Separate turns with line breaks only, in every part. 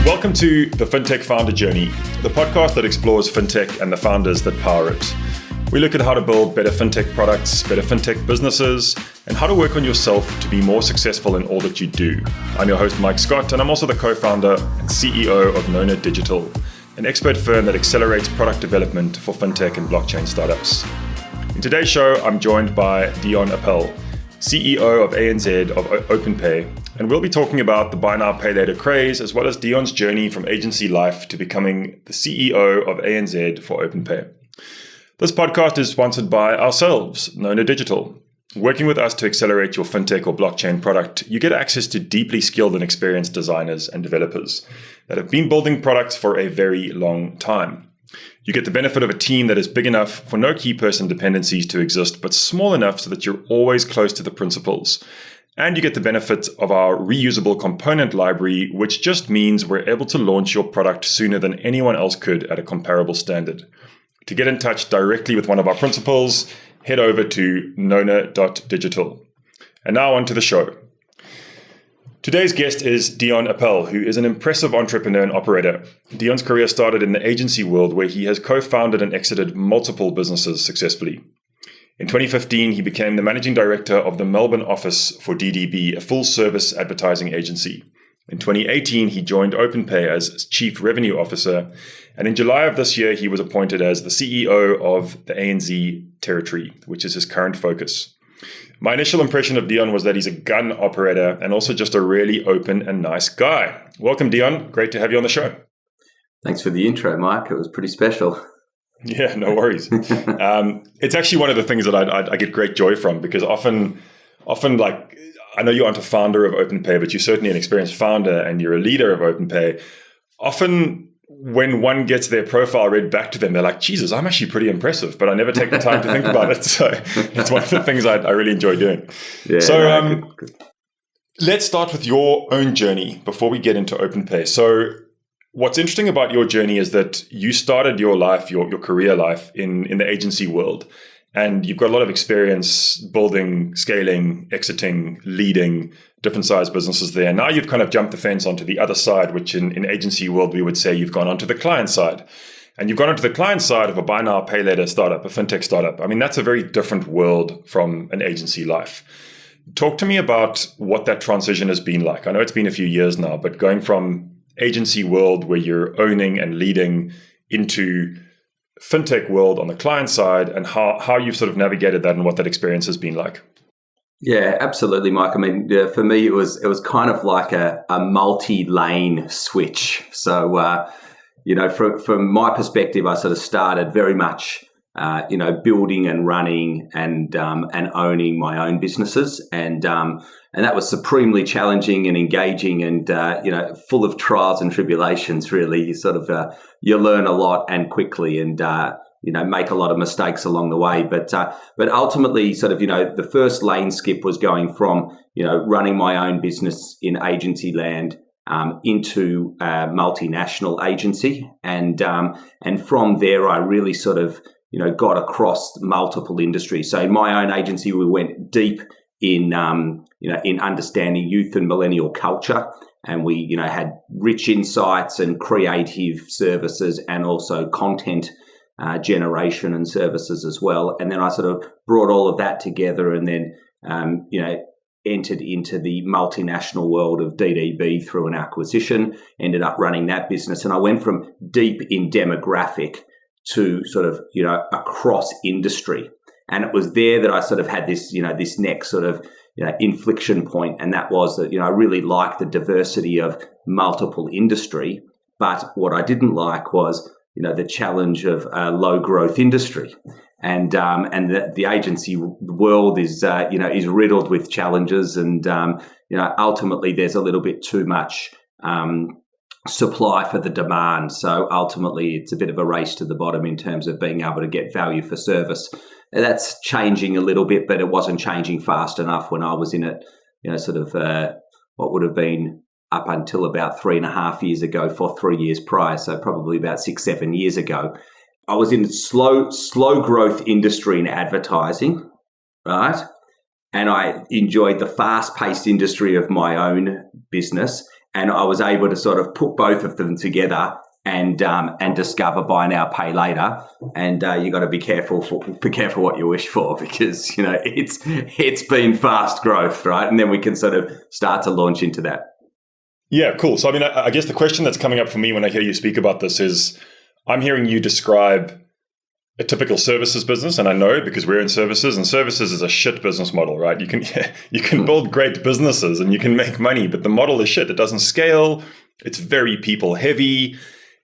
Welcome to the Fintech Founder Journey, the podcast that explores fintech and the founders that power it. We look at how to build better fintech products, better fintech businesses, and how to work on yourself to be more successful in all that you do. I'm your host, Mike Scott, and I'm also the co-founder and CEO of Nona Digital, an expert firm that accelerates product development for fintech and blockchain startups. In today's show, I'm joined by Dion Appel, CEO of ANZ of OpenPay, and we'll be talking about the buy now, pay later craze, as well as Dion's journey from agency life to becoming the CEO of ANZ for OpenPay. This podcast is sponsored by ourselves, Nona Digital. Working with us to accelerate your fintech or blockchain product, you get access to deeply skilled and experienced designers and developers that have been building products for a very long time. You get the benefit of a team that is big enough for no key person dependencies to exist, but small enough so that you're always close to the principles. And you get the benefit of our reusable component library, which just means we're able to launch your product sooner than anyone else could at a comparable standard. To get in touch directly with one of our principals, head over to nona.digital. And now on to the show. Today's guest is Dion Appel, who is an impressive entrepreneur and operator. Dion's career started in the agency world, where he has co-founded and exited multiple businesses successfully. In 2015, he became the managing director of the Melbourne office for DDB, a full-service advertising agency. In 2018, he joined OpenPay as Chief Revenue Officer, and in July of this year, he was appointed as the CEO of the ANZ territory, which is his current focus. My initial impression of Dion was that he's a gun operator and also just a really open and nice guy. Welcome, Dion. Great to have you on the show.
Thanks for the intro, Mike. It was pretty special.
Yeah, no worries. It's actually one of the things that I get great joy from, because often like, I know you aren't a founder of OpenPay, but you're certainly an experienced founder and you're a leader of OpenPay. Often when one gets their profile read back to them, they're like, Jesus, I'm actually pretty impressive, but I never take the time to think about it. So it's one of the things I really enjoy doing.
Yeah,
so good. Let's start with your own journey before we get into OpenPay. So what's interesting about your journey is that you started your life, your career life in the agency world. And you've got a lot of experience building, scaling, exiting, leading different sized businesses there. Now you've kind of jumped the fence onto the other side, which in agency world, we would say you've gone onto the client side. And you've gone onto the client side of a buy now, pay later startup, a fintech startup. I mean, that's a very different world from an agency life. Talk to me about what that transition has been like. I know it's been a few years now, but going from agency world where you're owning and leading into fintech world on the client side, and how you've sort of navigated that and what that experience has been like.
Yeah, absolutely, Mike. I mean, for me, it was kind of like a multi-lane switch. So, from my perspective, I sort of started very much, building and running and owning my own businesses, and that was supremely challenging and engaging, and full of trials and tribulations. Really, you sort of you learn a lot and quickly, and make a lot of mistakes along the way. But ultimately, sort of the first lane skip was going from running my own business in agency land into a multinational agency, and from there, I really sort of got across multiple industries. So in my own agency, we went deep in understanding youth and millennial culture, and we had rich insights and creative services, and also content generation and services as well. And then I sort of brought all of that together, and then entered into the multinational world of DDB through an acquisition. Ended up running that business, and I went from deep in demographic to sort of across industry. And it was there that I sort of had this this next sort of inflection point, and that was that I really liked the diversity of multiple industry, but what I didn't like was the challenge of a low growth industry, and the agency world is is riddled with challenges, and ultimately there's a little bit too much supply for the demand. So ultimately it's a bit of a race to the bottom in terms of being able to get value for service. And that's changing a little bit, but it wasn't changing fast enough when I was in it, what would have been up until about 3.5 years ago for 3 years prior. So probably about 6-7 years ago, I was in slow growth industry in advertising, right? And I enjoyed the fast-paced industry of my own business. And I was able to sort of put both of them together and discover buy now, pay later. And you got to be careful what you wish for, because it's been fast growth, right? And then we can sort of start to launch into that.
Yeah, cool. So I mean, I guess the question that's coming up for me when I hear you speak about this is, I'm hearing you describe a typical services business, and I know because we're in services, and services is a shit business model, right? You can build great businesses and you can make money, but the model is shit. It doesn't scale. It's very people heavy.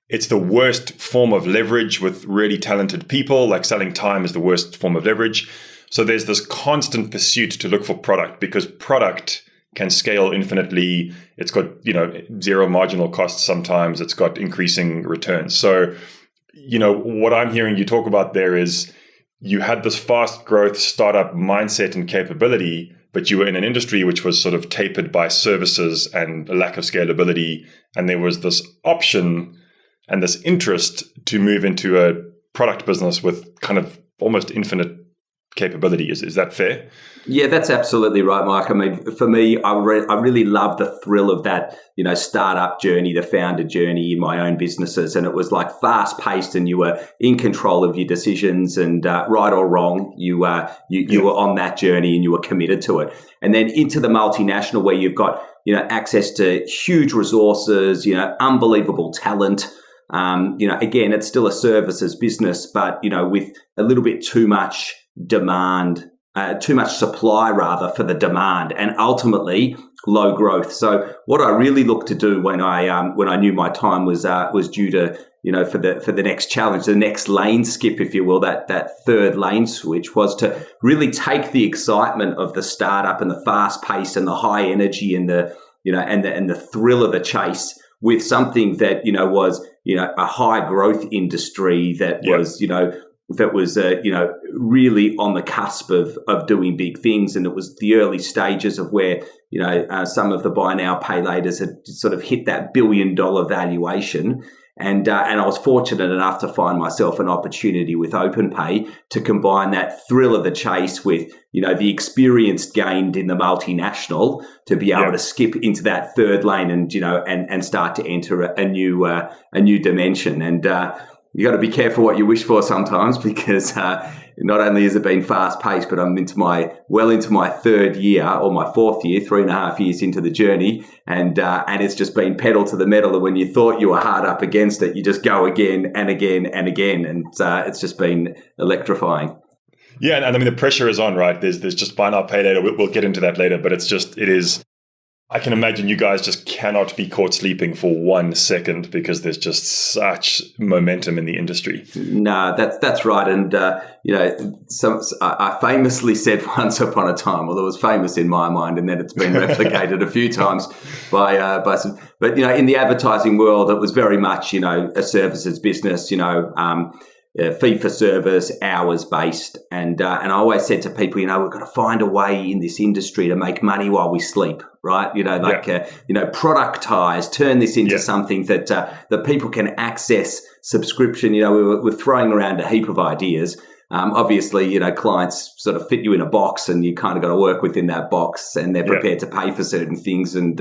It's the worst form of leverage with really talented people. Like selling time is the worst form of leverage. So there's this constant pursuit to look for product, because product can scale infinitely. It's got, zero marginal costs sometimes. It's got increasing returns. So, what I'm hearing you talk about there is you had this fast growth startup mindset and capability, but you were in an industry which was sort of tapered by services and a lack of scalability. And there was this option and this interest to move into a product business with kind of almost infinite capability. Is that fair?
Yeah, that's absolutely right, Mike. I mean, for me, I really love the thrill of that, startup journey, the founder journey in my own businesses. And it was like fast paced, and you were in control of your decisions, and right or wrong, you were on that journey and you were committed to it. And then into the multinational, where you've got, access to huge resources, unbelievable talent. Again, it's still a services business, but, with a little bit too much demand, too much supply rather for the demand, and ultimately low growth. So what I really looked to do when I knew my time was due to, for the next challenge, the next lane skip, if you will, that third lane switch, was to really take the excitement of the startup and the fast pace and the high energy and the, and the thrill of the chase with something that, was, a high growth industry that was, really on the cusp of doing big things. And it was the early stages of where, some of the buy now, pay laters had sort of hit that $1 billion valuation. And I was fortunate enough to find myself an opportunity with OpenPay to combine that thrill of the chase with, the experience gained in the multinational to be able to skip into that third lane and, and start to enter a new dimension. And, you got to be careful what you wish for sometimes, because not only has it been fast paced, but I'm into my third year, or my fourth year, 3.5 years into the journey. And it's just been pedal to the metal. And when you thought you were hard up against it, you just go again and again and again. And it's just been electrifying.
Yeah. And I mean, the pressure is on, right? There's just buy now, pay later. We'll get into that later, but it is. I can imagine you guys just cannot be caught sleeping for 1 second, because there's just such momentum in the industry.
No, that's right. And, I famously said once upon a time, well, it was famous in my mind, and then it's been replicated a few times by some, but, in the advertising world, it was very much, a services business, fee for service, hours based. And I always said to people, we've got to find a way in this industry to make money while we sleep, right? Productize, turn this into something that people can access, subscription. We're throwing around a heap of ideas. Obviously, clients sort of fit you in a box, and you kind of got to work within that box, and they're prepared to pay for certain things and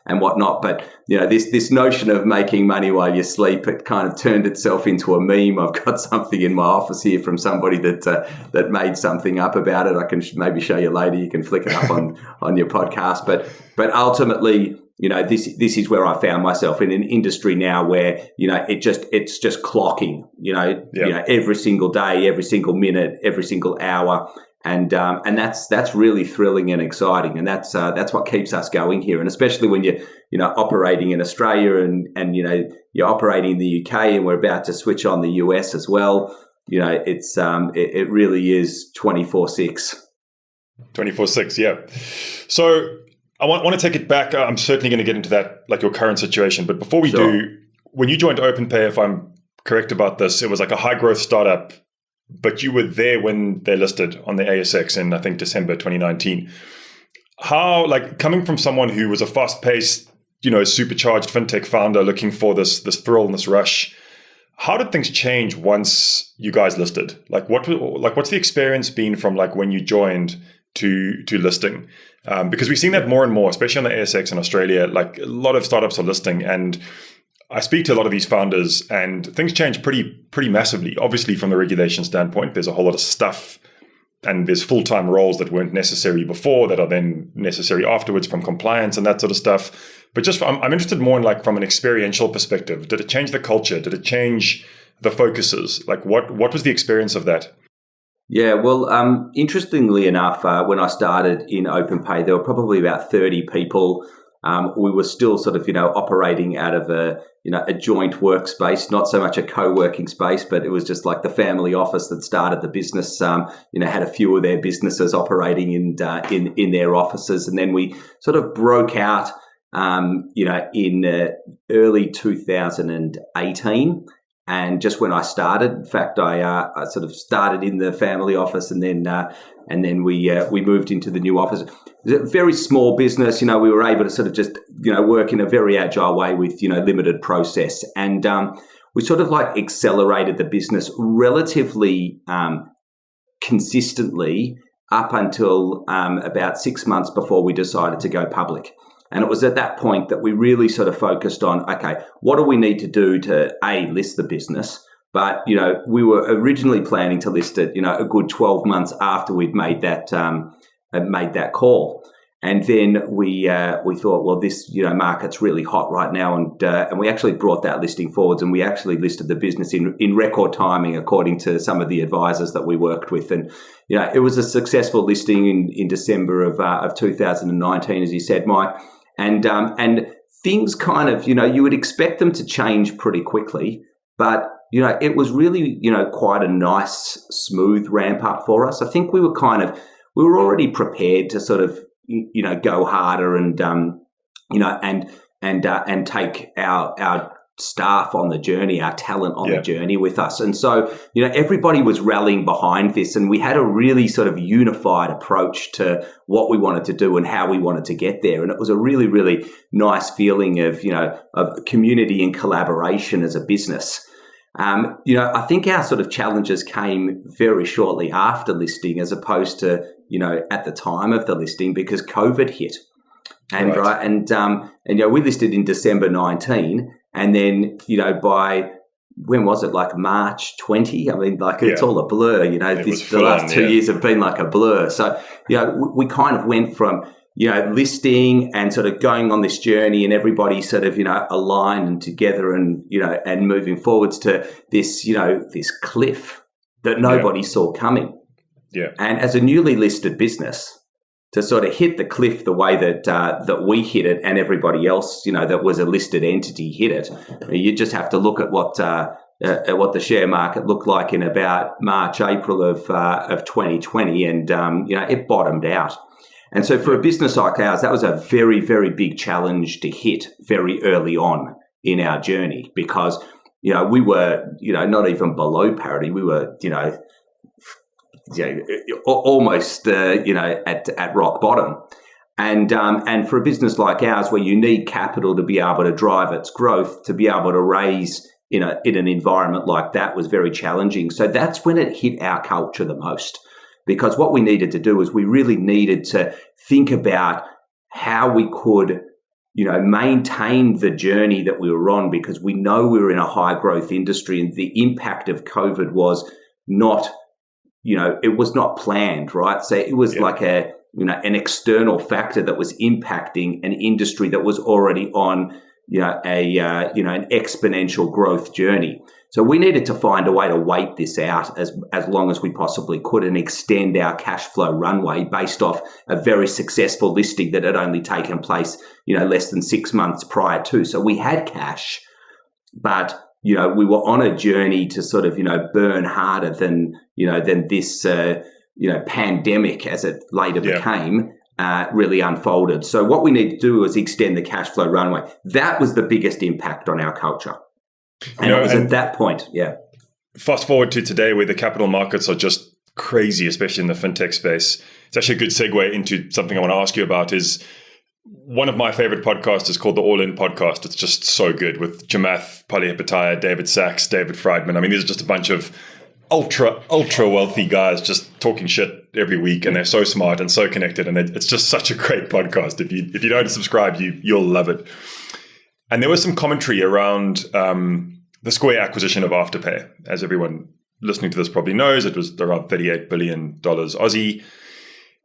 whatnot. But, this notion of making money while you sleep, it kind of turned itself into a meme. I've got something in my office here from somebody that made something up about it. I can maybe show you later. You can flick it up on your podcast. But ultimately, this is where I found myself in an industry now where, it's just clocking, every single day, every single minute, every single hour. And that's really thrilling and exciting. And that's what keeps us going here. And especially when you're, operating in Australia and you're operating in the UK, and we're about to switch on the US as well. It really is 24/6.
24/6. Yeah. So I want to take it back. I'm certainly going to get into that, like your current situation. But before we do, when you joined OpenPay, if I'm correct about this, it was like a high growth startup, but you were there when they listed on the ASX in, I think, December 2019. How, like, coming from someone who was a fast paced, supercharged fintech founder looking for this thrill and this rush, how did things change once you guys listed? What's the experience been from like when you joined to listing? Because we've seen that more and more, especially on the ASX in Australia. Like a lot of startups are listing, and I speak to a lot of these founders, and things change pretty massively. Obviously, from the regulation standpoint, there's a whole lot of stuff, and there's full-time roles that weren't necessary before that are then necessary afterwards from compliance and that sort of stuff. But I'm interested more in like from an experiential perspective. Did it change the culture? Did it change the focuses? Like what was the experience of that?
Yeah, well, interestingly enough, when I started in OpenPay, there were probably about 30 people. We were still sort of, operating out of a joint workspace, not so much a co-working space, but it was just like the family office that started the business, had a few of their businesses operating in their offices. And then we sort of broke out, in early 2018. And just when I started, in fact, I sort of started in the family office, and then we moved into the new office. It was a very small business. We were able to sort of just work in a very agile way with limited process, and we sort of like accelerated the business relatively consistently up until about 6 months before we decided to go public. And it was at that point that we really sort of focused on, okay, what do we need to do to list the business? But, we were originally planning to list it, a good 12 months after we'd made that call. And then we thought, well, this, market's really hot right now. And we actually brought that listing forwards, and we actually listed the business in record timing, according to some of the advisors that we worked with. And, it was a successful listing in December of 2019, as you said, Mike. And things kind of, you would expect them to change pretty quickly, but, it was really, quite a nice, smooth ramp up for us. I think we were already prepared to sort of, go harder and take our staff on the journey, our talent on the journey with us. And so, everybody was rallying behind this, and we had a really sort of unified approach to what we wanted to do and how we wanted to get there. And it was a really, really nice feeling of community and collaboration as a business. I think our sort of challenges came very shortly after listing, as opposed to, at the time of the listing, because COVID hit. And we listed in December 19, and then, by when was it, like March 20? I mean, like it's all a blur, the last 2 years have been like a blur. So, we kind of went from, listing and sort of going on this journey, and everybody sort of, aligned and together and, and moving forwards to this, this cliff that nobody saw coming.
Yeah.
And as a newly listed business, to sort of hit the cliff the way that we hit it, and everybody else, that was a listed entity hit it, you just have to look at what the share market looked like in about March, April of 2020, and it bottomed out. And so for a business like ours, that was a very, very big challenge to hit very early on in our journey, because we were not even below parity. We were almost at rock bottom. And for a business like ours, where you need capital to be able to drive its growth, to be able to raise in an environment like that, was very challenging. So that's when it hit our culture the most, because what we needed to do is we really needed to think about how we could maintain the journey that we were on, because we know we were in a high growth industry, and the impact of COVID was not, it was not planned, right? So it was like an external factor that was impacting an industry that was already on, an exponential growth journey. So we needed to find a way to wait this out as long as we possibly could, and extend our cash flow runway based off a very successful listing that had only taken place, less than 6 months prior to. So we had cash, but we were on a journey to sort of, burn harder than this, pandemic, as it later became, really unfolded. So what we need to do is extend the cash flow runway. That was the biggest impact on our culture. And it was at that point,
Fast forward to today, where the capital markets are just crazy, especially in the fintech space. It's actually a good segue into something I want to ask you about. Is one of my favorite podcasts is called the AllIn Podcast. It's just so good, with Jamath Palihapitiya, David Sachs, David Friedman. I mean, these are just a bunch of ultra wealthy guys just talking shit every week, and they're so smart and so connected, and it's just such a great podcast. If you don't subscribe, you'll love it. And there was some commentary around the Square acquisition of Afterpay. As everyone listening to this probably knows, it was around $38 billion Aussie.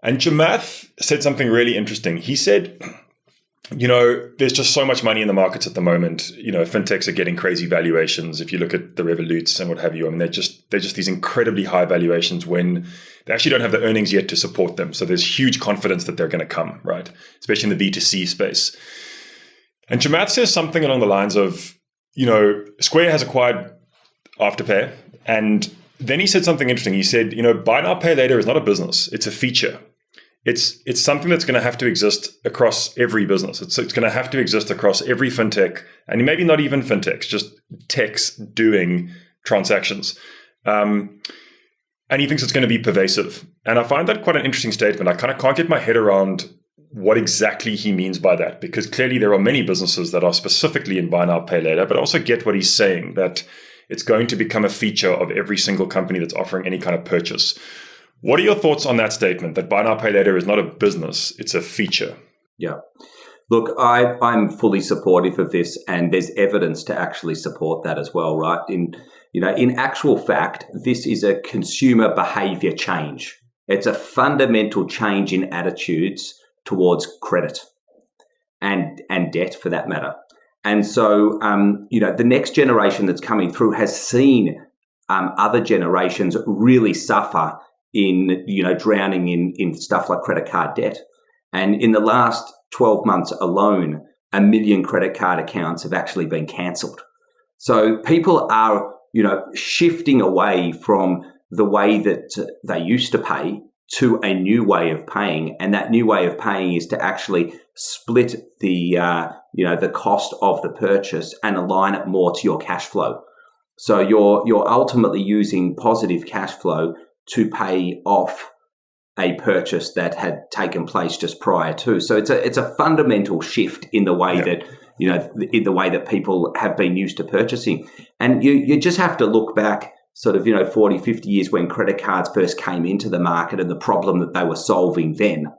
And Jamath said something really interesting. He said, there's just so much money in the markets at the moment. Fintechs are getting crazy valuations. If you look at the Revoluts and what have you, I mean, they're just these incredibly high valuations when they actually don't have the earnings yet to support them. So there's huge confidence that they're going to come, right? Especially in the B2C space. And Jamath says something along the lines of, Square has acquired Afterpay. And then he said something interesting. He said, buy now, pay later is not a business. It's a feature. It's something that's going to have to exist across every business. It's going to have to exist across every fintech, and maybe not even fintechs, just techs doing transactions. And he thinks it's going to be pervasive. And I find that quite an interesting statement. I kind of can't get my head around what exactly he means by that, because clearly there are many businesses that are specifically in buy now, pay later, but I also get what he's saying, that it's going to become a feature of every single company that's offering any kind of purchase. What are your thoughts on that statement, that buy now, pay later is not a business, it's a feature?
Yeah. Look, I'm fully supportive of this, and there's evidence to actually support that as well, right? In actual fact, this is a consumer behaviour change. It's a fundamental change in attitudes towards credit and debt, for that matter. And so, the next generation that's coming through has seen other generations really suffer in, drowning in stuff like credit card debt. And in the last 12 months alone, 1 million credit card accounts have actually been cancelled. So people are, shifting away from the way that they used to pay to a new way of paying. And that new way of paying is to actually split the cost of the purchase and align it more to your cash flow. So you're ultimately using positive cash flow to pay off a purchase that had taken place just prior to. So it's a fundamental shift in the way that, in the way that people have been used to purchasing. And you just have to look back sort of, 40, 50 years when credit cards first came into the market and the problem that they were solving then.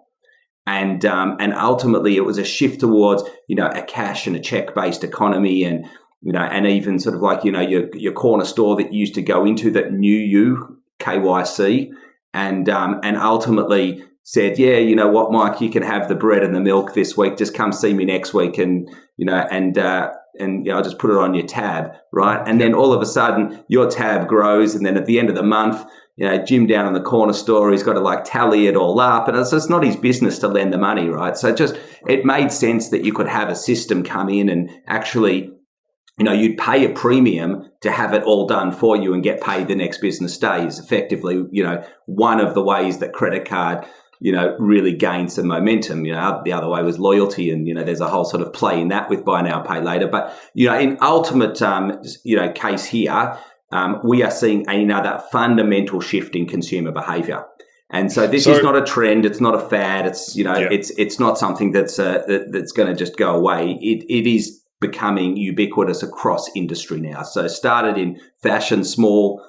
And ultimately it was a shift towards, a cash and a check-based economy, and, and even sort of like, your corner store that you used to go into that knew you, KYC, and ultimately said, yeah, you know what, Mike, you can have the bread and the milk this week. Just come see me next week, and I'll just put it on your tab, right? And then all of a sudden, your tab grows, and then at the end of the month, Jim down in the corner store, he's got to tally it all up, and it's not his business to lend the money, right? So it made sense that you could have a system come in and actually, you'd pay a premium to have it all done for you and get paid the next business day is effectively, one of the ways that credit card, really gained some momentum. The other way was loyalty, and, there's a whole sort of play in that with buy now, pay later. But, in ultimate, case here, we are seeing another fundamental shift in consumer behavior. And so this is not a trend. It's not a fad. It's, it's not something that's going to just go away. It is becoming ubiquitous across industry now. So started in fashion, small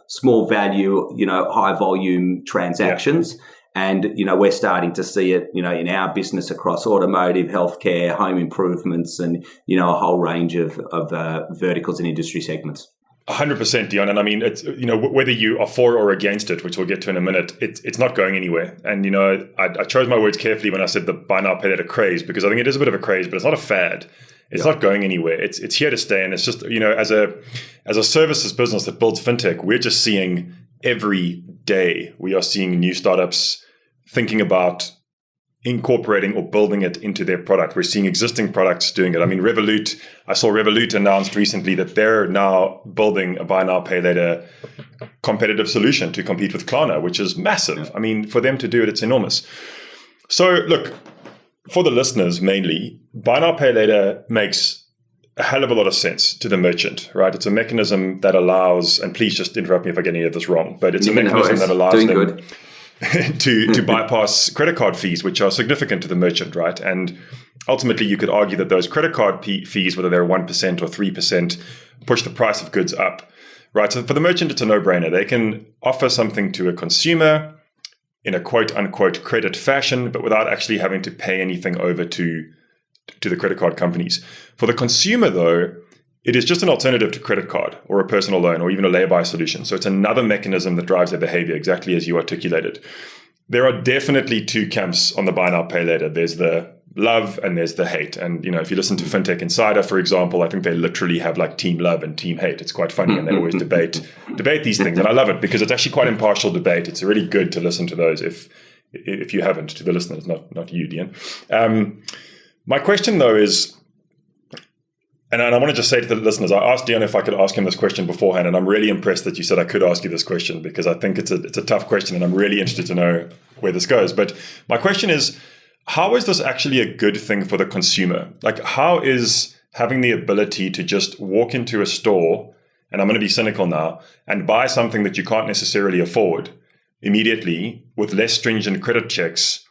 value, high volume transactions. Yeah. And, we're starting to see it, in our business across automotive, healthcare, home improvements, and, a whole range of verticals and industry segments.
100%, Dion. And I mean, it's, whether you are for or against it, which we'll get to in a minute, it's not going anywhere. And, I chose my words carefully when I said the buy now, pay later craze, because I think it is a bit of a craze, but it's not a fad. It's not going anywhere. It's here to stay. And it's just, as a services business that builds fintech, we're just seeing every day, we are seeing new startups thinking about incorporating or building it into their product. We're seeing existing products doing it. I mean, I saw Revolut announced recently that they're now building a buy now, pay later competitive solution to compete with Klarna, which is massive. I mean, for them to do it, it's enormous. So look, for the listeners mainly, buy now, pay later makes a hell of a lot of sense to the merchant, right? It's a mechanism that allows, and please just interrupt me if I get any of this wrong, but it's a mechanism that allows them to bypass credit card fees, which are significant to the merchant, right? And ultimately, you could argue that those credit card fees, whether they're 1% or 3%, push the price of goods up, right? So for the merchant, it's a no-brainer. They can offer something to a consumer in a quote unquote credit fashion, but without actually having to pay anything over to the credit card companies. For the consumer, though, it is just an alternative to credit card or a personal loan or even a lay-by solution. So it's another mechanism that drives their behavior, exactly as you articulated. There are definitely two camps on the buy now, pay later. There's the love and there's the hate. And, if you listen to Fintech Insider, for example, I think they literally have like team love and team hate. It's quite funny. And they always debate these things. And I love it because it's actually quite impartial debate. It's really good to listen to those if you haven't, to the listeners, not you, Dion. My question, though, is, and I want to just say to the listeners, I asked Dion if I could ask him this question beforehand, and I'm really impressed that you said I could ask you this question because I think it's a tough question, and I'm really interested to know where this goes. But my question is, how is this actually a good thing for the consumer? Like, how is having the ability to just walk into a store, and I'm going to be cynical now, and buy something that you can't necessarily afford immediately with less stringent credit checks,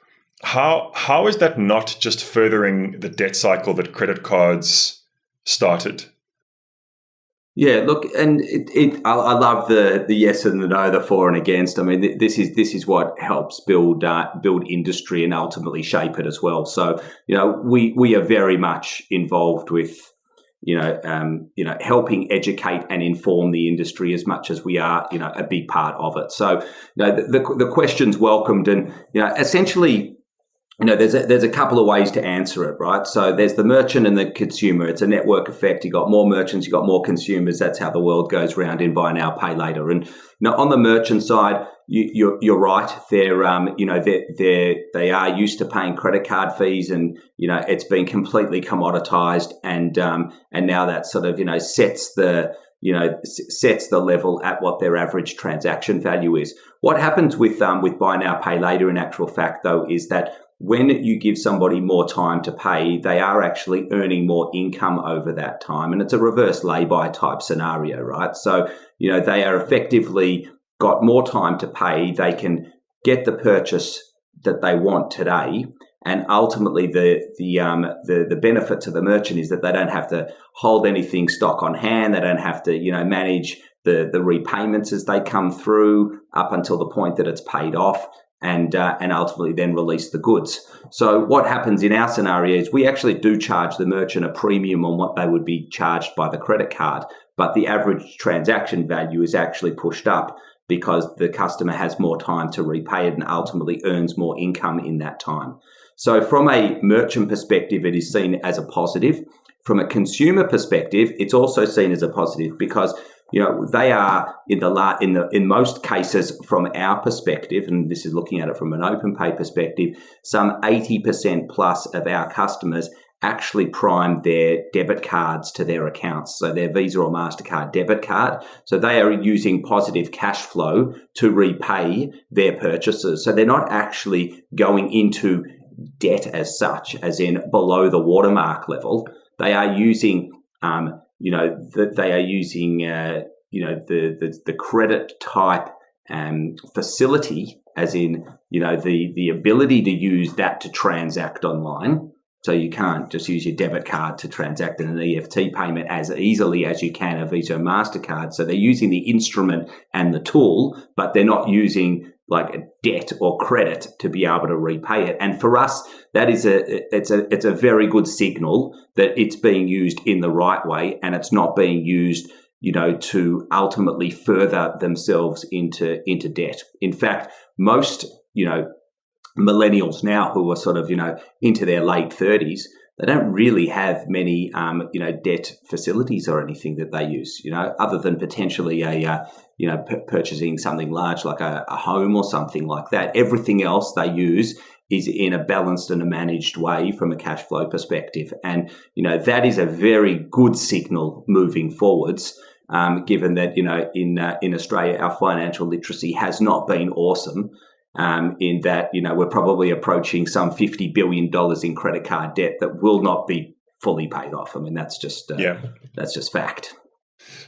how is that not just furthering the debt cycle that credit cards started?
Yeah, look, and I love the yes and the no, the for and against. I mean, this is what helps build industry and ultimately shape it as well. So, we are very much involved with, helping educate and inform the industry as much as we are, a big part of it. So, the question's welcomed, and essentially, there's a couple of ways to answer it, right? So there's the merchant and the consumer. It's a network effect. You got more merchants, you got more consumers. That's how the world goes round in buy now, pay later. And on the merchant side, you're right. They are used to paying credit card fees, and it's been completely commoditized, and now that sort of sets the level at what their average transaction value is. What happens with buy now, pay later, in actual fact, though, is that when you give somebody more time to pay, they are actually earning more income over that time. And it's a reverse lay-by type scenario, right? So, they are effectively got more time to pay. They can get the purchase that they want today. And ultimately, the benefit to the merchant is that they don't have to hold anything stock on hand. They don't have to, manage the repayments as they come through up until the point that it's paid off, and ultimately then release the goods. So what happens in our scenario is we actually do charge the merchant a premium on what they would be charged by the credit card, but the average transaction value is actually pushed up because the customer has more time to repay it and ultimately earns more income in that time. So from a merchant perspective, it is seen as a positive. From a consumer perspective, it's also seen as a positive because they are in most cases, from our perspective, and this is looking at it from an OpenPay perspective, some 80% plus of our customers actually prime their debit cards to their accounts, so their Visa or MasterCard debit card. So they are using positive cash flow to repay their purchases. So they're not actually going into debt as such, as in below the watermark level. They are using the credit type facility, as in the ability to use that to transact online. So you can't just use your debit card to transact an EFT payment as easily as you can a Visa or MasterCard. So they're using the instrument and the tool, but they're not using like a debt or credit to be able to repay it. And for us, that is it's a very good signal that it's being used in the right way, and it's not being used, to ultimately further themselves into debt. In fact, most, millennials now who are sort of, into their late 30s, they don't really have many, debt facilities or anything that they use, other than potentially purchasing something large like a home or something like that. Everything else they use is in a balanced and a managed way from a cash flow perspective. And, that is a very good signal moving forwards, given that, in Australia, our financial literacy has not been awesome. In that, we're probably approaching some $50 billion in credit card debt that will not be fully paid off. I mean, that's just fact.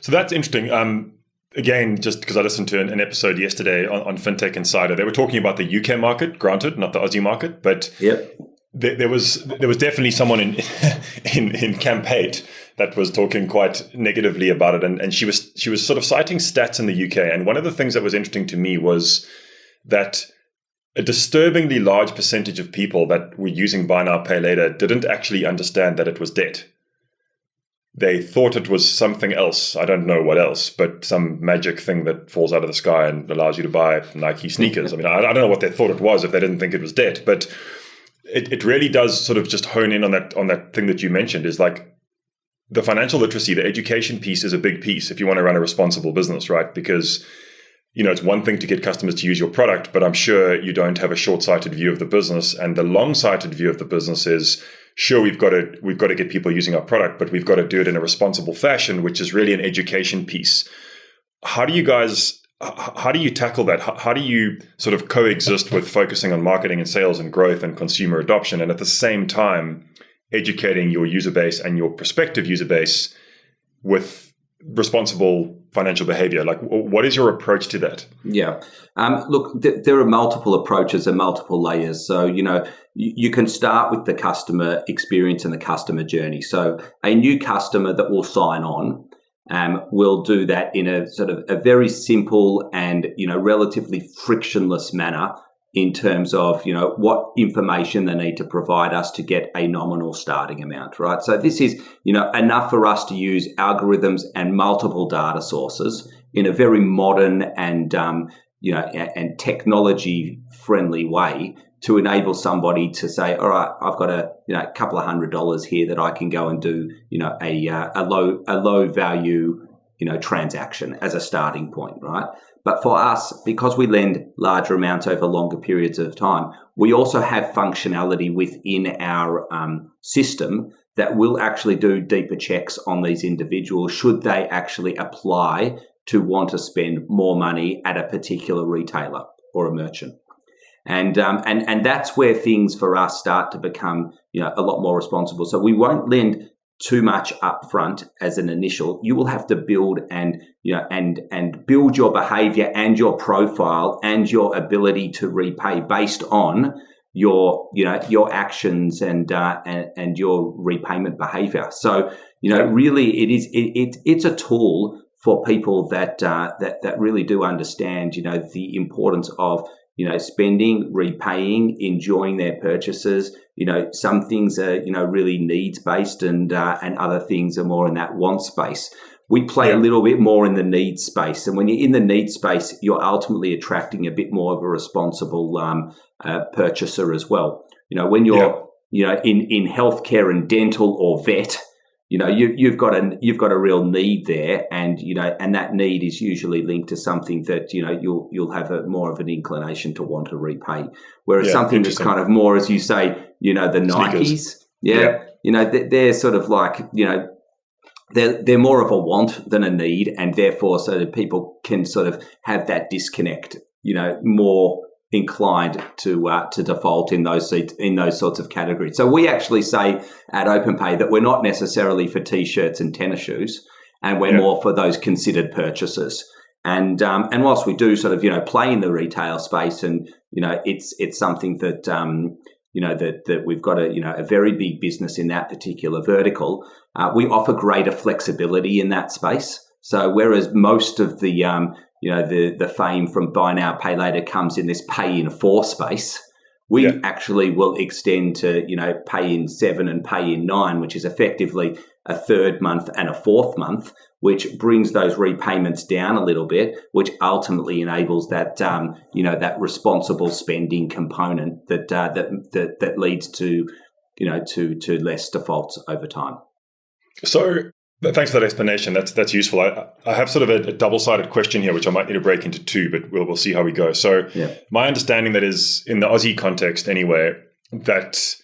So that's interesting. Again, just because I listened to an episode yesterday on Fintech Insider, they were talking about the UK market, granted, not the Aussie market, but
yep.
There was definitely someone in Camp 8 that was talking quite negatively about it, and she was sort of citing stats in the UK. And one of the things that was interesting to me was that a disturbingly large percentage of people that were using buy now, pay later didn't actually understand that it was debt. They thought it was something else. I don't know what else, but some magic thing that falls out of the sky and allows you to buy Nike sneakers. I mean, I don't know what they thought it was if they didn't think it was debt, but it really does sort of just hone in on that thing that you mentioned, is like the financial literacy, the education piece is a big piece if you want to run a responsible business, right? Because, it's one thing to get customers to use your product, but I'm sure you don't have a short-sighted view of the business. And the long-sighted view of the business is, sure, we've got to get people using our product, but we've got to do it in a responsible fashion, which is really an education piece. How do you tackle that? How do you sort of coexist with focusing on marketing and sales and growth and consumer adoption, and at the same time educating your user base and your prospective user base with responsible financial behavior? Like, what is your approach to that?
Yeah. Look, there are multiple approaches and multiple layers. So, you can start with the customer experience and the customer journey. So a new customer that will sign on will do that in a sort of a very simple and, relatively frictionless manner in terms of, what information they need to provide us to get a nominal starting amount, right? So this is, enough for us to use algorithms and multiple data sources in a very modern and, and technology friendly way to enable somebody to say, all right, I've got a couple of $100 here that I can go and do, a low value, transaction as a starting point, right? But for us, because we lend larger amounts over longer periods of time, we also have functionality within our system that will actually do deeper checks on these individuals should they actually apply to want to spend more money at a particular retailer or a merchant. And that's where things for us start to become, a lot more responsible. So we won't lend too much upfront as an initial. You will have to build and build your behavior and your profile and your ability to repay based on your actions and your repayment behavior. So, really it's a tool for people that really do understand, the importance of, spending, repaying, enjoying their purchases. Some things are, really needs-based and other things are more in that want space. We play a little bit more in the needs space. And when you're in the needs space, you're ultimately attracting a bit more of a responsible purchaser as well. When you're, in healthcare and dental or vet, you've got a real need there, and and that need is usually linked to something that you'll have more of an inclination to want to repay. Whereas something that's kind of more, as you say, the Nikes, they're sort of like they're more of a want than a need, and therefore so that people can sort of have that disconnect. More inclined to default in those sorts of categories. So we actually say at OpenPay that we're not necessarily for t-shirts and tennis shoes, and we're more for those considered purchases. And whilst we do sort of play in the retail space, and it's something that that we've got a very big business in that particular vertical, we offer greater flexibility in that space. So whereas most of the the fame from buy now, pay later comes in this pay in 4 space, we actually will extend to, pay in 7 and pay in 9, which is effectively a 3rd month and a 4th month, which brings those repayments down a little bit, which ultimately enables that, that responsible spending component that leads to, to less defaults over time.
So thanks for that explanation. That's useful. I have sort of a double-sided question here, which I might need to break into 2, but we'll see how we go. So my understanding that is, in the Aussie context anyway, that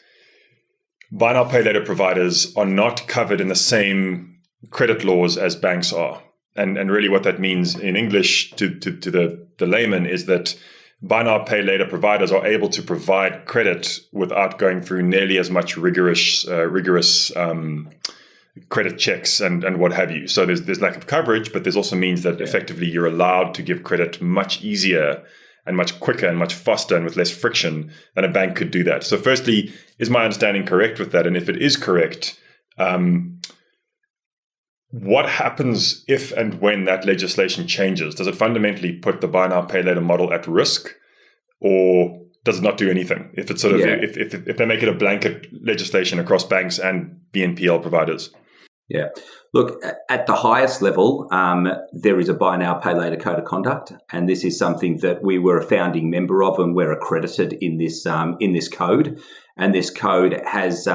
buy now, pay later providers are not covered in the same credit laws as banks are. And really what that means in English to the layman is that buy now, pay later providers are able to provide credit without going through nearly as much rigorous credit checks and what have you. So there's lack of coverage, but there's also means that effectively you're allowed to give credit much easier and much quicker and much faster and with less friction than a bank could do that. So firstly, is my understanding correct with that? And if it is correct, what happens if and when that legislation changes? Does it fundamentally put the buy now, pay later model at risk? Or does it not do anything? If it's sort of if they make it a blanket legislation across banks and BNPL providers?
Yeah. Look, at the highest level, there is a buy now, pay later code of conduct, and this is something that we were a founding member of, and we're accredited in this code. And this code has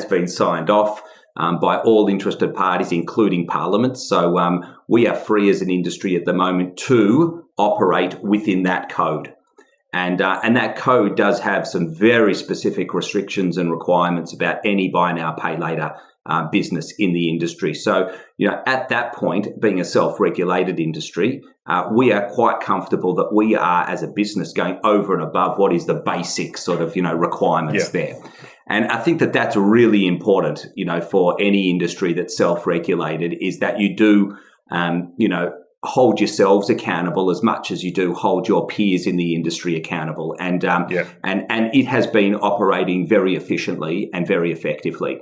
been signed off by all interested parties, including Parliament. So we are free as an industry at the moment to operate within that code. And that code does have some very specific restrictions and requirements about any buy now, pay later business in the industry. So, at that point, being a self-regulated industry, we are quite comfortable that we are, as a business, going over and above what is the basic sort of, requirements there. And I think that that's really important, for any industry that's self-regulated, is that you do, hold yourselves accountable as much as you do hold your peers in the industry accountable. And it has been operating very efficiently and very effectively.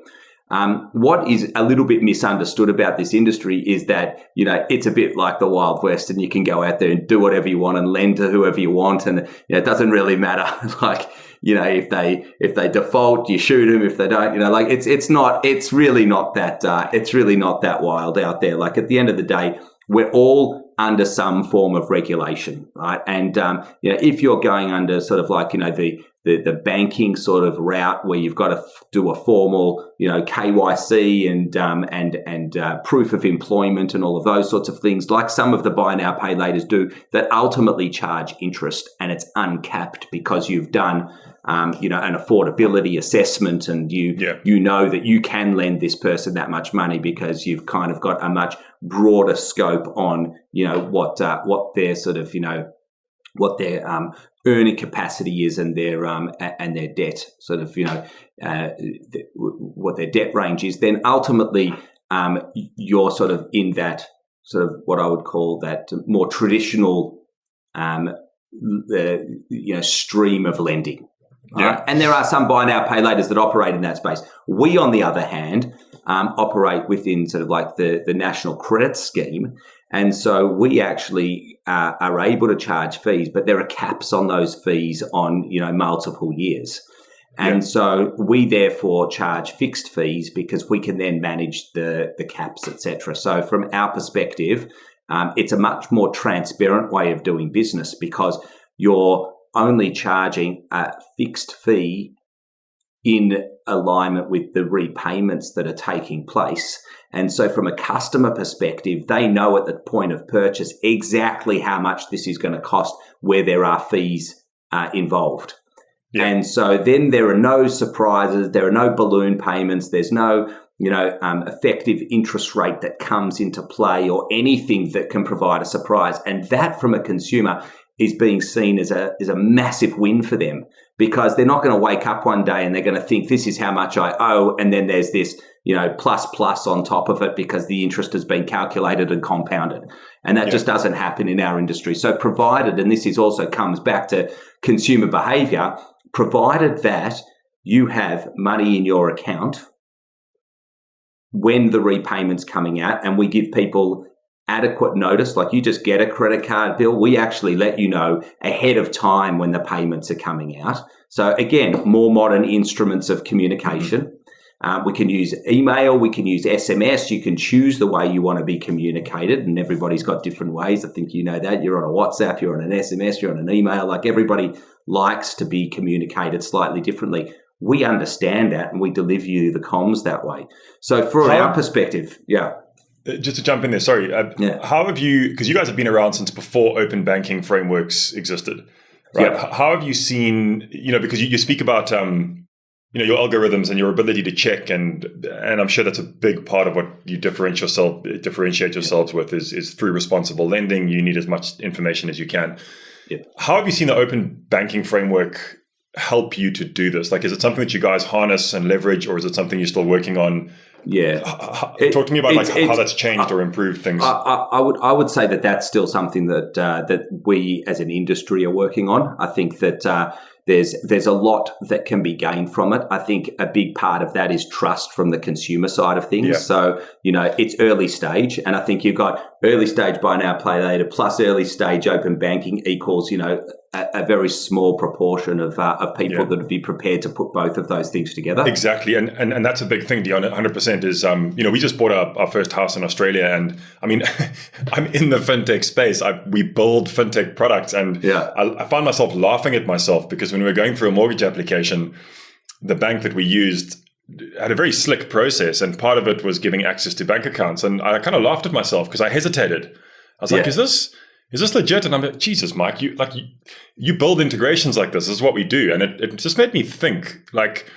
What is a little bit misunderstood about this industry is that, it's a bit like the Wild West, and you can go out there and do whatever you want and lend to whoever you want. And it doesn't really matter. Like, if they default, you shoot them. If they don't, it's really not that wild out there. Like, at the end of the day, we're all under some form of regulation, right? And, if you're going under sort of like, the banking sort of route where you've got to do a formal, KYC and proof of employment and all of those sorts of things, like some of the buy now, pay laters do, that ultimately charge interest, and it's uncapped because you've done, an affordability assessment, and you know that you can lend this person that much money because you've kind of got a much broader scope on, what their sort of, what their earning capacity is and their debt sort of, what their debt range is. Then ultimately, you're sort of in that sort of what I would call that more traditional, stream of lending.
Yeah.
And there are some buy now, pay laters that operate in that space. We, on the other hand, operate within sort of like the national credit scheme. And so we actually are able to charge fees, but there are caps on those fees on, multiple years. And so we therefore charge fixed fees because we can then manage the caps, etc. So from our perspective, it's a much more transparent way of doing business because you're only charging a fixed fee in alignment with the repayments that are taking place. And so from a customer perspective, they know at the point of purchase exactly how much this is going to cost where there are fees involved. Yeah. And so then there are no surprises, there are no balloon payments, there's no effective interest rate that comes into play or anything that can provide a surprise. And that from a consumer is being seen as a massive win for them because they're not going to wake up one day and they're going to think this is how much I owe. And then there's this, plus on top of it because the interest has been calculated and compounded. And that just doesn't happen in our industry. So provided, and this is also comes back to consumer behavior, provided that you have money in your account when the repayment's coming out, and we give people adequate notice, like you just get a credit card bill, we actually let you know ahead of time when the payments are coming out. So again, more modern instruments of communication. We can use email, we can use SMS, you can choose the way you want to be communicated, and everybody's got different ways. I think you know that. You're on a WhatsApp, you're on an SMS, you're on an email, like everybody likes to be communicated slightly differently. We understand that and we deliver you the comms that way. So from our perspective,
just to jump in there, sorry. How have you, because you guys have been around since before open banking frameworks existed, right? Yeah. How have you seen, because you speak about, your algorithms and your ability to check, and I'm sure that's a big part of what you differentiate yourselves with is through responsible lending. You need as much information as you can. Yeah. How have you seen the open banking framework help you to do this? Like, is it something that you guys harness and leverage, or is it something you're still working on?
Yeah.
Talk to me about how that's changed or improved things.
I would say that that's still something that we as an industry are working on. I think that there's a lot that can be gained from it. I think a big part of that is trust from the consumer side of things. Yeah. So, it's early stage, and I think you've got early stage buy now, pay later plus early stage open banking equals, a very small proportion of people that would be prepared to put both of those things together.
Exactly. And that's a big thing, Dion, 100% is, we just bought our first house in Australia, and I mean, I'm in the fintech space. We build fintech products, and I find myself laughing at myself because when we were going through a mortgage application, the bank that we used had a very slick process, and part of it was giving access to bank accounts. And I kind of laughed at myself because I hesitated. I was like, is this legit? And I'm like, Jesus, Mike, you build integrations like this. This is what we do. And it just made me think, like,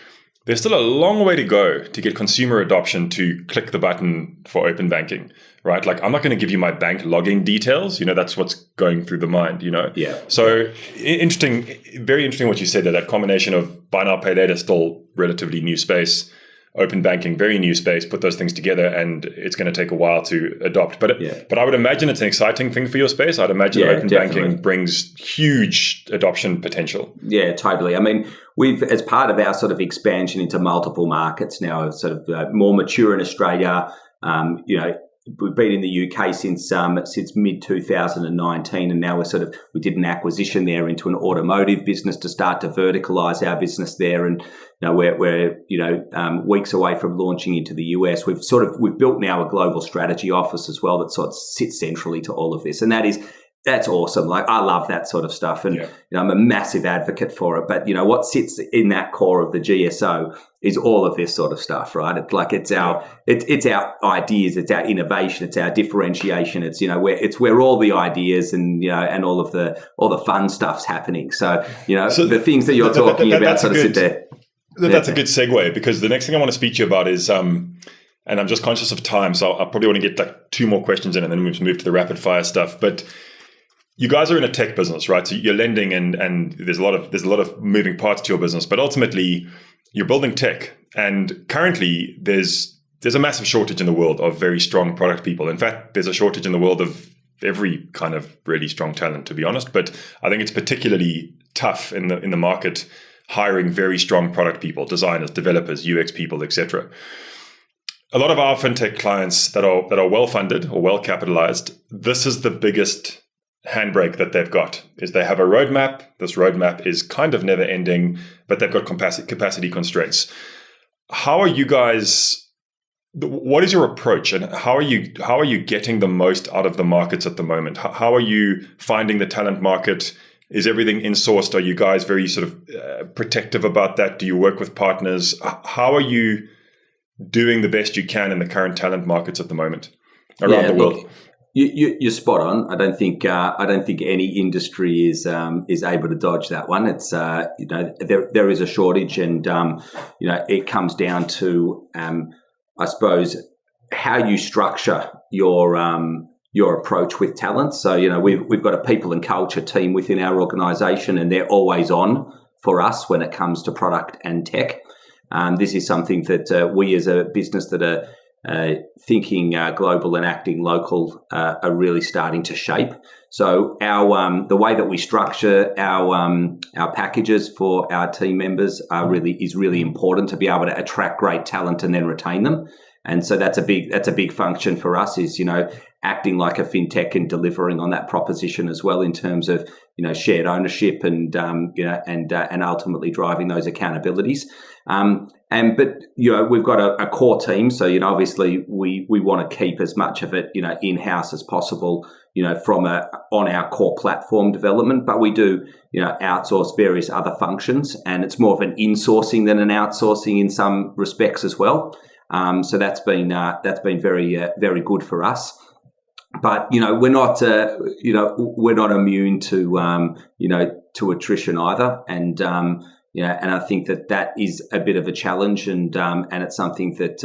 there's still a long way to go to get consumer adoption to click the button for open banking, right? Like, I'm not going to give you my bank login details. That's what's going through the mind,
Yeah.
So interesting, very interesting what you said there, that combination of buy now, pay later, still relatively new space, open banking, very new space, put those things together, and it's going to take a while to adopt. But I would imagine it's an exciting thing for your space. I'd imagine open banking brings huge adoption potential.
Yeah, totally. I mean, we've, as part of our sort of expansion into multiple markets now, sort of more mature in Australia, we've been in the UK since mid 2019, and now we did an acquisition there into an automotive business to start to verticalize our business there, and we're weeks away from launching into the US. We've built now a global strategy office as well that sort of sits centrally to all of this, and that's awesome. Like, I love that sort of stuff, and I'm a massive advocate for it. But what sits in that core of the GSO is all of this sort of stuff, right? It's our ideas, it's our innovation, it's our differentiation. It's where all the ideas and all the fun stuff's happening. So the things that you're talking about sort of sit there.
That's a good segue, because the next thing I want to speak to you about is, and I'm just conscious of time, so I probably want to get like 2 more questions in, and then we'll move to the rapid fire stuff. But you guys are in a tech business, right? So you're lending, and there's a lot of moving parts to your business, but ultimately you're building tech. And currently there's a massive shortage in the world of very strong product people. In fact, there's a shortage in the world of every kind of really strong talent, to be honest. But I think it's particularly tough in the market, hiring very strong product people, designers, developers, UX people, etc. A lot of our fintech clients that are well funded or well capitalized, this is the biggest handbrake that they've got, is they have a roadmap. This roadmap is kind of never ending, but they've got capacity constraints. How are you guys? What is your approach, and how are you getting the most out of the markets at the moment? How are you finding the talent market? Is everything insourced? Are you guys very sort of protective about that? Do you work with partners? How are you doing the best you can in the current talent markets at the moment around the world?
You're spot on. I don't think any industry is able to dodge that one. It's there is a shortage, and it comes down to I suppose how you structure your approach with talent. So we've got a people and culture team within our organisation, and they're always on for us when it comes to product and tech. This is something that we as a business that are thinking global and acting local are really starting to shape. So the way that we structure our packages for our team members is really important to be able to attract great talent and then retain them. And so that's a big function for us, is acting like a fintech and delivering on that proposition as well, in terms of shared ownership and ultimately driving those accountabilities. But we've got a core team, so obviously we want to keep as much of it in-house as possible, on our core platform development. But we do outsource various other functions, and it's more of an insourcing than an outsourcing in some respects as well. So that's been very very good for us. But we're not immune to attrition either, and and I think that is a bit of a challenge, and it's something that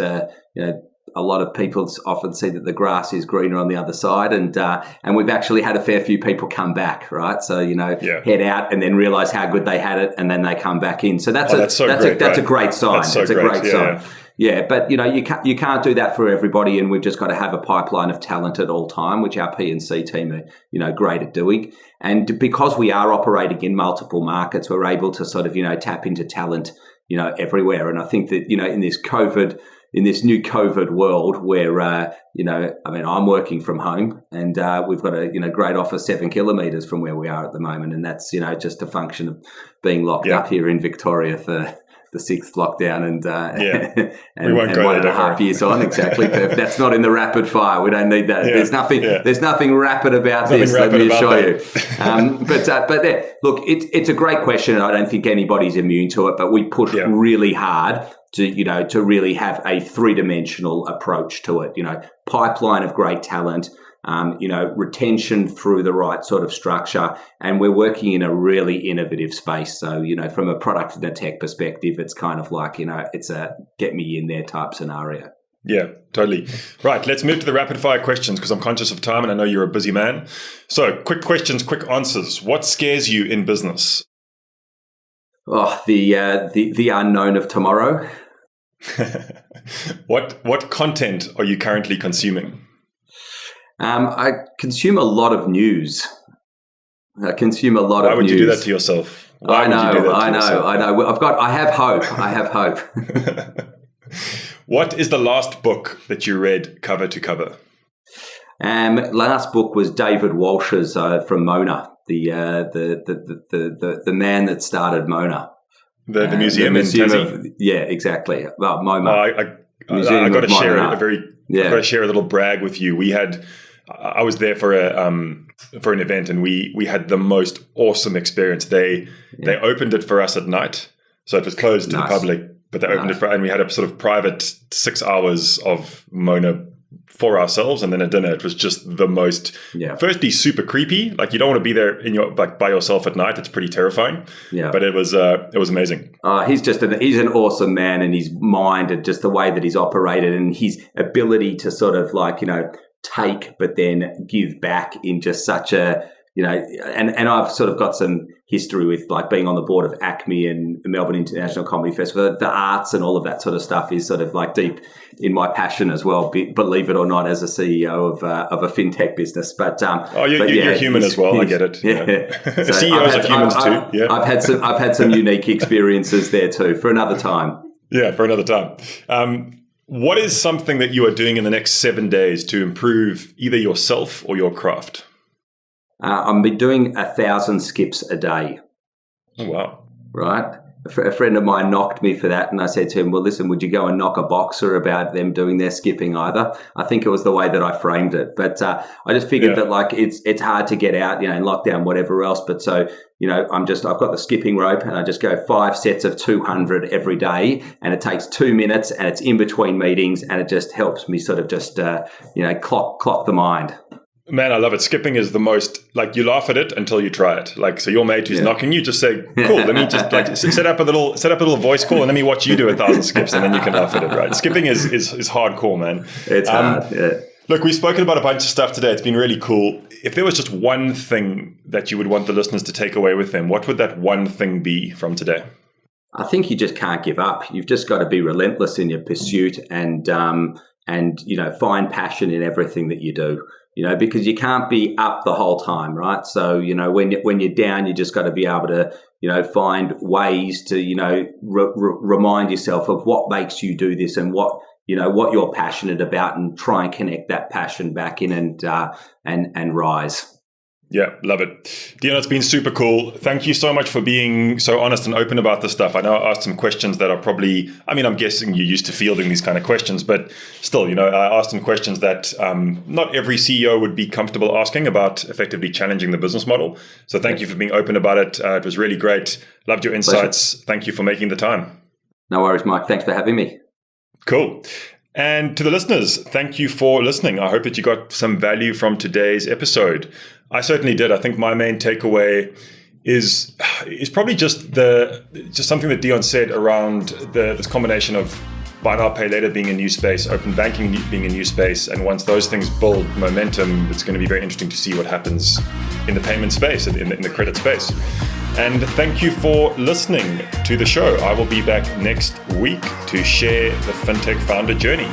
a lot of people often see that the grass is greener on the other side, and we've actually had a fair few people come back, right? So head out and then realize how good they had it, and then they come back in. So that's a great sign. That's a great sign. Yeah, but you can't do that for everybody, and we've just got to have a pipeline of talent at all time, which our P&C team are great at doing. And because we are operating in multiple markets, we're able to sort of tap into talent everywhere. And I think that in this COVID in this new COVID world where, I'm working from home and we've got a, great office 7 kilometres from where we are at the moment. And that's, just a function of being locked up here in Victoria for the 6th lockdown and
we won't go
1.5 years on. Exactly. That's not in the rapid fire. We don't need that. There's nothing rapid about this. Let me assure you. Look, it's a great question. I don't think anybody's immune to it, but we push really hard to really have a 3-dimensional approach to it. Pipeline of great talent, retention through the right sort of structure. And we're working in a really innovative space. So, from a product and a tech perspective, it's kind of like, it's a get me in there type scenario.
Yeah, totally. Right. Let's move to the rapid fire questions because I'm conscious of time and I know you're a busy man. So quick questions, quick answers. What scares you in business?
Oh, the unknown of tomorrow.
What content are you currently consuming?
I consume a lot of news. Why would you
do that to yourself? I know. I have hope.
What
is the last book that you read cover to cover?
Last book was David Walsh's from Nona, the man that started Nona.
The museum in Tassie?
Exactly. Well, MoMA.
I got to share a little brag with you. I was there for an event, and we had the most awesome experience. They opened it for us at night, so it was closed to the public, but they opened it and we had a sort of private 6 hours of Mona for ourselves, and then a dinner. It was just the most. Firstly, super creepy. Like you don't want to be there by yourself at night. It's pretty terrifying. But it was amazing.
He's an awesome man, and his mind and just the way that he's operated and his ability to sort of take but then give back in just such a and I've sort of got some history with being on the board of ACME and the Melbourne International Comedy Festival. The arts and all of that sort of stuff is sort of deep in my passion as well, believe it or not, as a CEO of a fintech business. But
you're human as well. I get it.
So
CEOs are humans too. Yeah,
I've had some unique experiences there too. For another time.
Yeah, for another time. What is something that you are doing in the next 7 days to improve either yourself or your craft?
I'm been doing 1,000 skips a day.
Oh, wow.
Right. A friend of mine knocked me for that, and I said to him, well, listen, would you go and knock a boxer about them doing their skipping either? I think it was the way that I framed it. But I just figured that it's hard to get out, in lockdown, whatever else. But so, I've got the skipping rope and I just go 5 sets of 200 every day, and it takes 2 minutes and it's in between meetings, and it just helps me sort of just, clock the mind.
Man, I love it. Skipping is the most, you laugh at it until you try it. So your mate who's knocking you, just say, cool, let me just set up a little voice call and let me watch you do 1,000 skips, and then you can laugh at it, right? Skipping is hardcore, man.
It's hard, yeah.
Look, we've spoken about a bunch of stuff today. It's been really cool. If there was just one thing that you would want the listeners to take away with them, what would that one thing be from today?
I think you just can't give up. You've just got to be relentless in your pursuit and find passion in everything that you do. Because you can't be up the whole time, right? So, when you're down, you just got to be able to, find ways to, remind yourself of what makes you do this and what you're passionate about, and try and connect that passion back in and rise.
Yeah, love it. Dion, it's been super cool. Thank you so much for being so honest and open about this stuff. I know I asked some questions that are probably, I'm guessing you're used to fielding these kind of questions, but still, I asked some questions that not every CEO would be comfortable asking about effectively challenging the business model. So thank you for being open about it. It was really great. Loved your insights. Pleasure. Thank you for making the time.
No worries, Mike. Thanks for having me.
Cool. And to the listeners, thank you for listening. I hope that you got some value from today's episode. I certainly did. I think my main takeaway is probably just something that Dion said around this combination of buy now, pay later being a new space, open banking being a new space, and once those things build momentum, it's going to be very interesting to see what happens in the payment space, in the credit space. And thank you for listening to the show. I will be back next week to share the Fintech Founder Journey.